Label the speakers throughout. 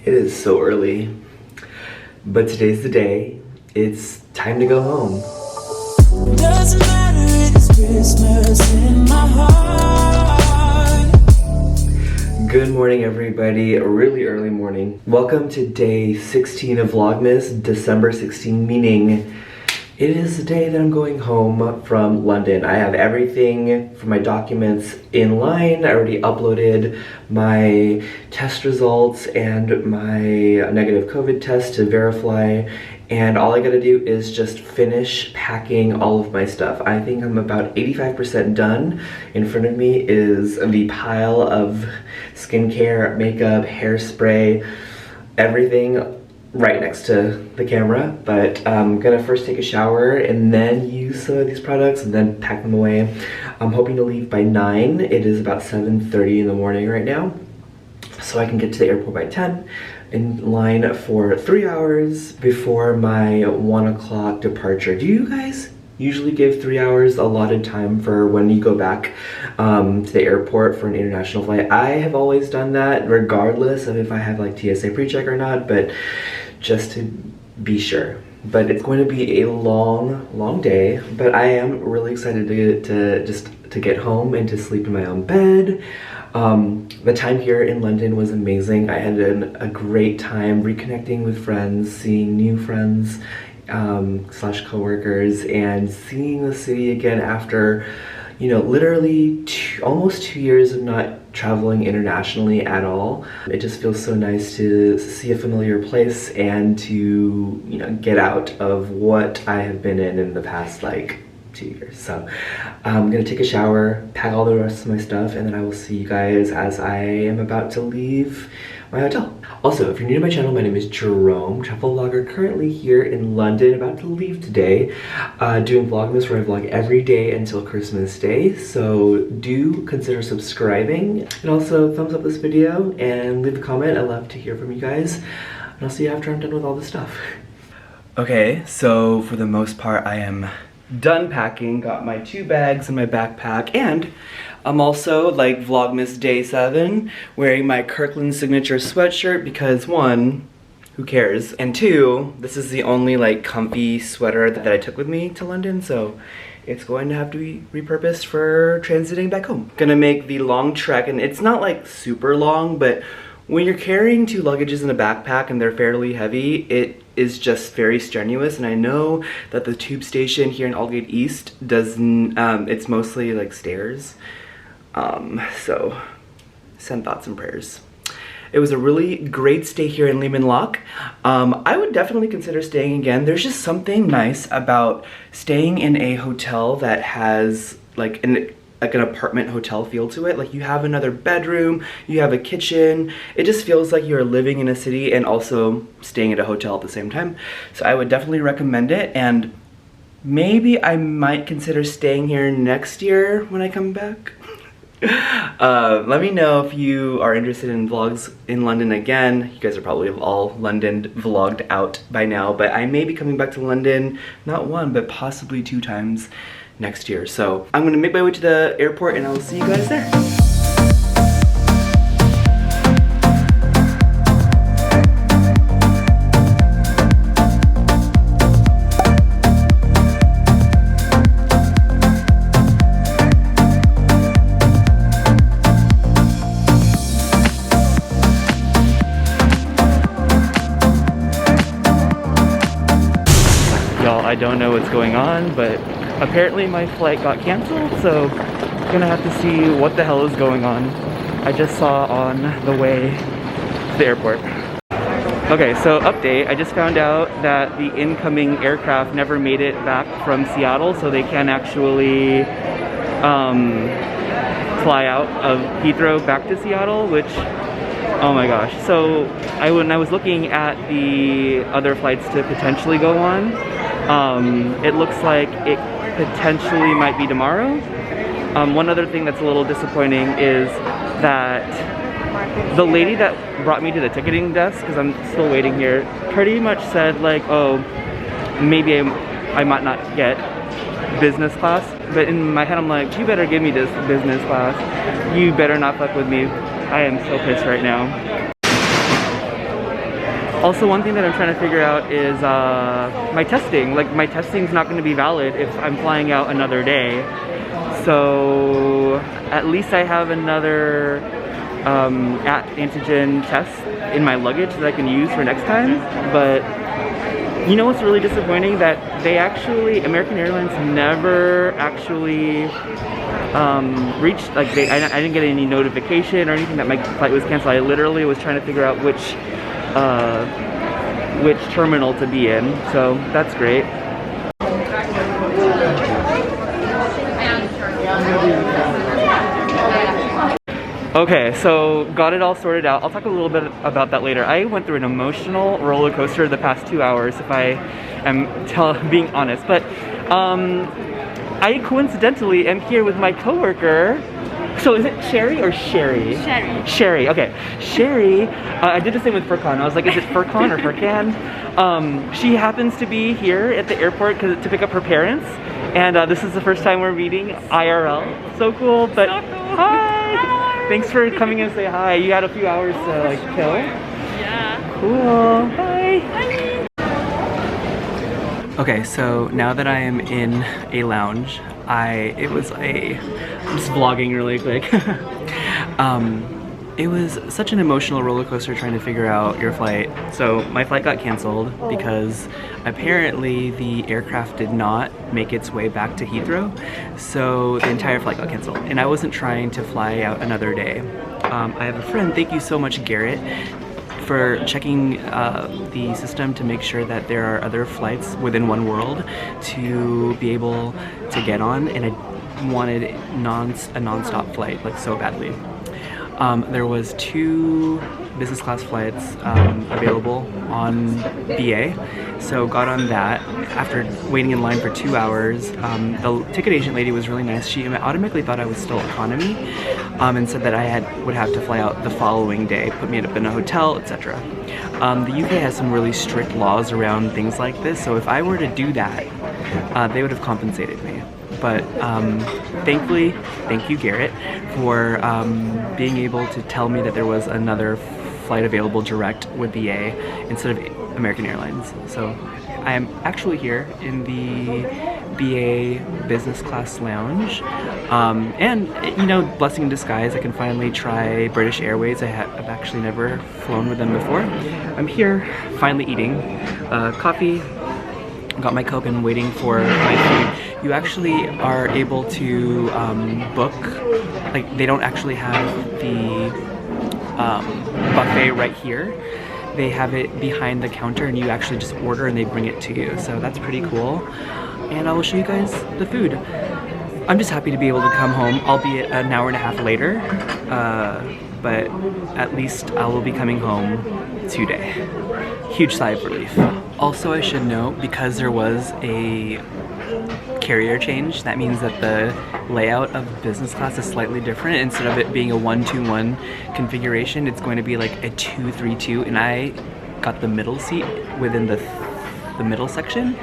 Speaker 1: It is so early, but today's the day. It's time to go home.
Speaker 2: Doesn't matter, it's Christmas in my heart.
Speaker 1: Good morning, everybody. A really early morning. Welcome to day 16 of Vlogmas, December 16, meaning it is the day that I'm going home from London. I have everything for my documents in line. I already uploaded my test results and my negative COVID test to verify. And all I gotta do is just finish packing all of my stuff. I think I'm about 85% done. In front of me is the pile of skincare, makeup, hairspray, everything right next to the camera. But I'm gonna first take a shower and then use some of these products and then pack them away. I'm hoping to leave by 9. It is about 7:30 in the morning right now, so I can get to the airport by 10. In line for 3 hours before my 1 o'clock departure. Do you guys usually give 3 hours allotted time for when you go back to the airport for an international flight? I have always done that regardless of if I have like TSA pre-check or not, but just to be sure. But it's going to be a long day, but I am really excited to get home and to sleep in my own bed. The time here in London was amazing. I had a great time reconnecting with friends, seeing new friends slash co-workers, and seeing the city again after, you know, literally almost 2 years of not traveling internationally at all. It just feels so nice to see a familiar place and to, you know, get out of what I have been in the past like 2 years. So I'm gonna take a shower, pack all the rest of my stuff, and then I will see you guys as I am about to leave my hotel. Also, if you're new to my channel, my name is Jerome, travel vlogger, currently here in London, about to leave today, doing Vlogmas where I vlog every day until Christmas Day. So do consider subscribing, and also thumbs up this video and leave a comment. I love to hear from you guys, and I'll see you after I'm done with all this stuff. Okay, so for the most part, I am done packing, got my 2 bags in my backpack, and I'm also, like Vlogmas day 7, wearing my Kirkland signature sweatshirt because 1, who cares? And 2, this is the only like comfy sweater that I took with me to London, so it's going to have to be repurposed for transiting back home. Gonna make the long trek, and it's not like super long, but when you're carrying 2 luggages in a backpack and they're fairly heavy, it is just very strenuous. And I know that the tube station here in Aldgate East doesn't, it's mostly like stairs. So send thoughts and prayers. It was a really great stay here in Lehman Lock. I would definitely consider staying again. There's just something nice about staying in a hotel that has like an apartment hotel feel to it. Like you have another bedroom, you have a kitchen. It just feels like you're living in a city and also staying at a hotel at the same time. So I would definitely recommend it, and maybe I might consider staying here next year when I come back. Let me know if you are interested in vlogs in London again. You guys are probably all London vlogged out by now, but I may be coming back to London, not 1, but possibly 2 times next year. So I'm gonna make my way to the airport and I will see you guys there. Y'all, I don't know what's going on, but apparently my flight got canceled, so I'm gonna have to see what the hell is going on. I just saw on the way to the airport. Okay, so update. I just found out that the incoming aircraft never made it back from Seattle, so they can't actually fly out of Heathrow back to Seattle, which, oh my gosh. So when I was looking at the other flights to potentially go on, it looks like it potentially might be tomorrow. One other thing that's a little disappointing is that the lady that brought me to the ticketing desk, because I'm still waiting here, pretty much said like, oh, maybe I might not get business class. But in my head I'm like, you better give me this business class. You better not fuck with me. I am so pissed right now. Also, one thing that I'm trying to figure out is my testing. Like, my testing's not going to be valid if I'm flying out another day. So at least I have another antigen test in my luggage that I can use for next time. But you know what's really disappointing? That they actually, American Airlines never actually reached, like I didn't get any notification or anything that my flight was canceled. I literally was trying to figure out which terminal to be in, so that's great. Okay, so got it all sorted out. I'll talk a little bit about that later. I went through an emotional roller coaster the past 2 hours, if I am being honest. But I coincidentally am here with my coworker. So is it Sherry or Sherry?
Speaker 3: Sherry.
Speaker 1: Sherry, okay. Sherry, I did the same with Furkan. I was like, is it Furkan or Furkan? She happens to be here at the airport to pick up her parents. And this is the first time we're meeting IRL. So cool, but so cool. Hi! Thanks for coming and say hi. You had a few hours to like kill.
Speaker 3: Yeah.
Speaker 1: Cool. Bye. Okay, so now that I am in a lounge, I'm just vlogging really quick. It was such an emotional roller coaster trying to figure out your flight. So my flight got canceled because apparently the aircraft did not make its way back to Heathrow. So the entire flight got canceled and I wasn't trying to fly out another day. I have a friend, thank you so much Garrett, for checking the system to make sure that there are other flights within One World to be able to get on, and I wanted a non-stop flight like so badly. There was 2 business class flights available on BA, so got on that. After waiting in line for 2 hours, the ticket agent lady was really nice. She automatically thought I was still economy, and said that I would have to fly out the following day, put me up in a hotel, etc. The UK has some really strict laws around things like this, so if I were to do that, they would have compensated me. But thankfully, thank you Garrett for being able to tell me that there was another flight available direct with BA instead of American Airlines. So I am actually here in the BA business class lounge, and you know, blessing in disguise, I can finally try British Airways. I've actually never flown with them before. I'm here finally eating coffee. Got my Coke and waiting for my food. You actually are able to book, like they don't actually have the buffet right here. They have it behind the counter and you actually just order and they bring it to you. So that's pretty cool. And I will show you guys the food. I'm just happy to be able to come home, albeit an hour and a half later. But at least I will be coming home today. Huge sigh of relief. Also, I should note, because there was a carrier change, that means that the layout of business class is slightly different. Instead of it being a 1-2-1 configuration, it's going to be like a 2-3-2, and I got the middle seat within the middle section.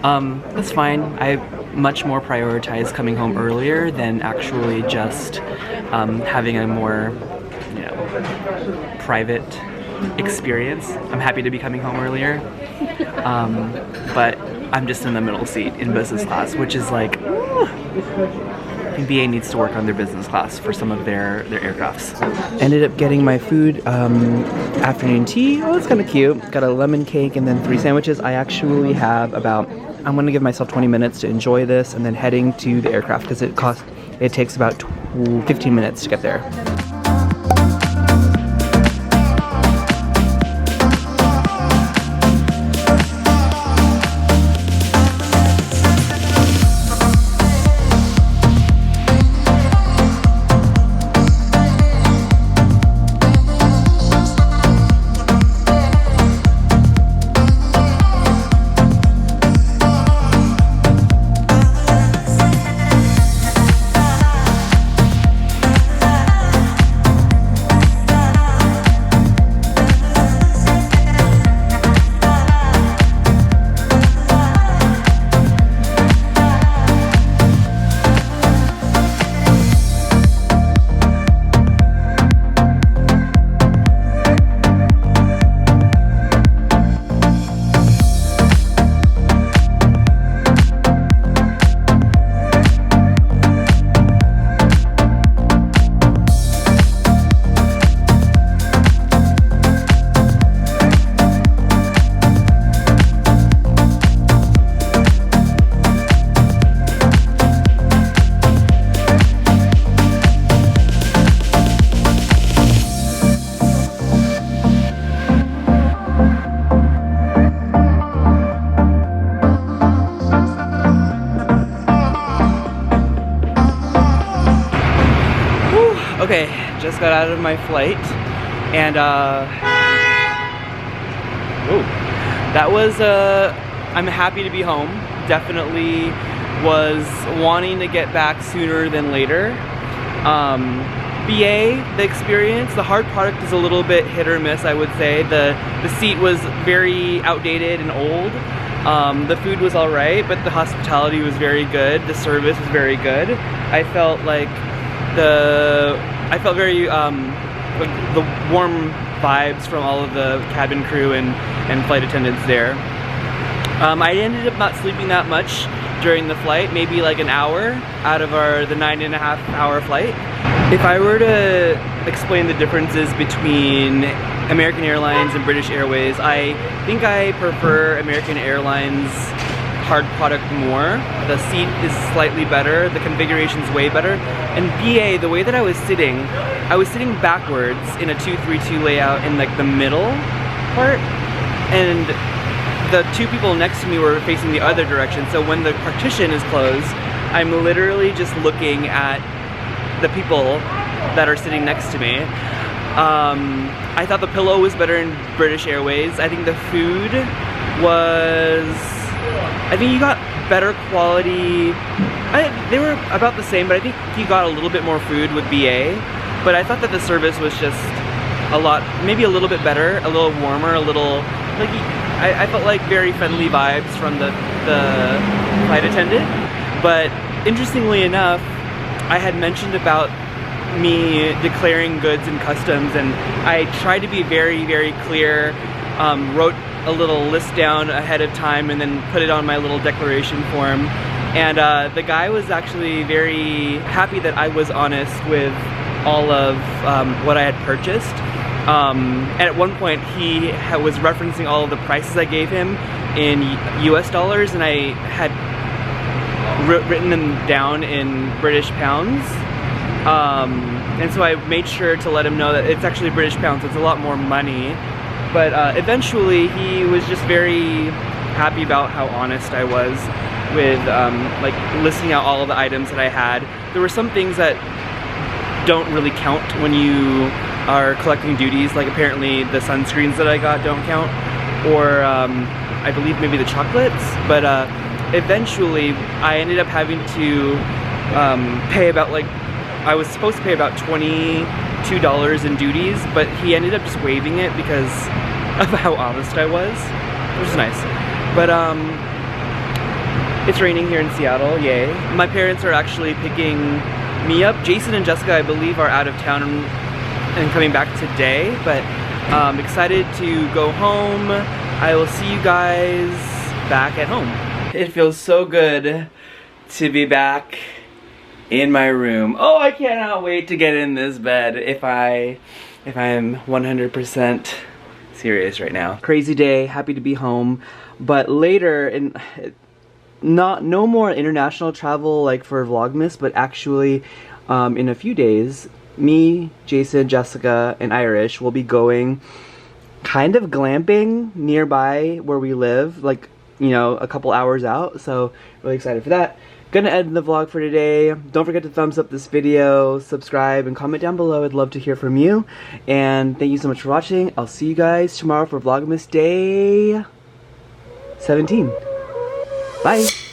Speaker 1: That's fine. I much more prioritize coming home earlier than actually just having a more, you know, private experience. I'm happy to be coming home earlier, but I'm just in the middle seat in business class, which is like, I think BA needs to work on their business class for some of their aircrafts. Ended up getting my food, afternoon tea. Oh, it's kind of cute. Got a lemon cake and then 3 sandwiches. I actually have I'm gonna give myself 20 minutes to enjoy this and then heading to the aircraft because it takes about 15 minutes to get there. just got out of my flight, and that was I'm happy to be home. Definitely was wanting to get back sooner than later. BA, the experience, the hard product is a little bit hit or miss, I would say. The seat was very outdated and old. The food was alright, but the hospitality was very good. The service was very good. I felt like very like the warm vibes from all of the cabin crew and flight attendants there. I ended up not sleeping that much during the flight, maybe like an hour out of the 9.5-hour flight. If I were to explain the differences between American Airlines and British Airways, I think I prefer American Airlines hard product more. The seat is slightly better, the configuration's way better, and BA, the way that I was sitting backwards in a 232 layout in like the middle part, and the two people next to me were facing the other direction, so when the partition is closed, I'm literally just looking at the people that are sitting next to me. I thought the pillow was better in British Airways. I think the food was... I think you got better quality. They were about the same, but I think you got a little bit more food with BA. But I thought that the service was just maybe a little bit better, a little warmer, a little... like I felt like very friendly vibes from the flight attendant. But interestingly enough, I had mentioned about me declaring goods in customs, and I tried to be very, very clear, wrote a little list down ahead of time and then put it on my little declaration form. And the guy was actually very happy that I was honest with all of what I had purchased. And at one point he was referencing all of the prices I gave him in US dollars, and I had written them down in British pounds. And so I made sure to let him know that it's actually British pounds, so it's a lot more money. But eventually he was just very happy about how honest I was with like listing out all of the items that I had. There were some things that don't really count when you are collecting duties, like apparently the sunscreens that I got don't count, or I believe maybe the chocolates. But eventually I ended up having to pay about like, I was supposed to pay about $22 in duties, but he ended up just waiving it because of how honest I was, which is nice. But it's raining here in Seattle, yay. My parents are actually picking me up. Jason and Jessica, I believe, are out of town and coming back today, but excited to go home. I will see you guys back at home. It feels so good to be back in my room. Oh, I cannot wait to get in this bed if I'm 100% serious right now. Crazy day, happy to be home, but later, no more international travel like for Vlogmas, but actually in a few days, me, Jason, Jessica, and Irish will be going kind of glamping nearby where we live, like, you know, a couple hours out, so really excited for that. Gonna end the vlog for today. Don't forget to thumbs up this video, subscribe, and comment down below. I'd love to hear from you. And thank you so much for watching. I'll see you guys tomorrow for Vlogmas Day 17. Bye!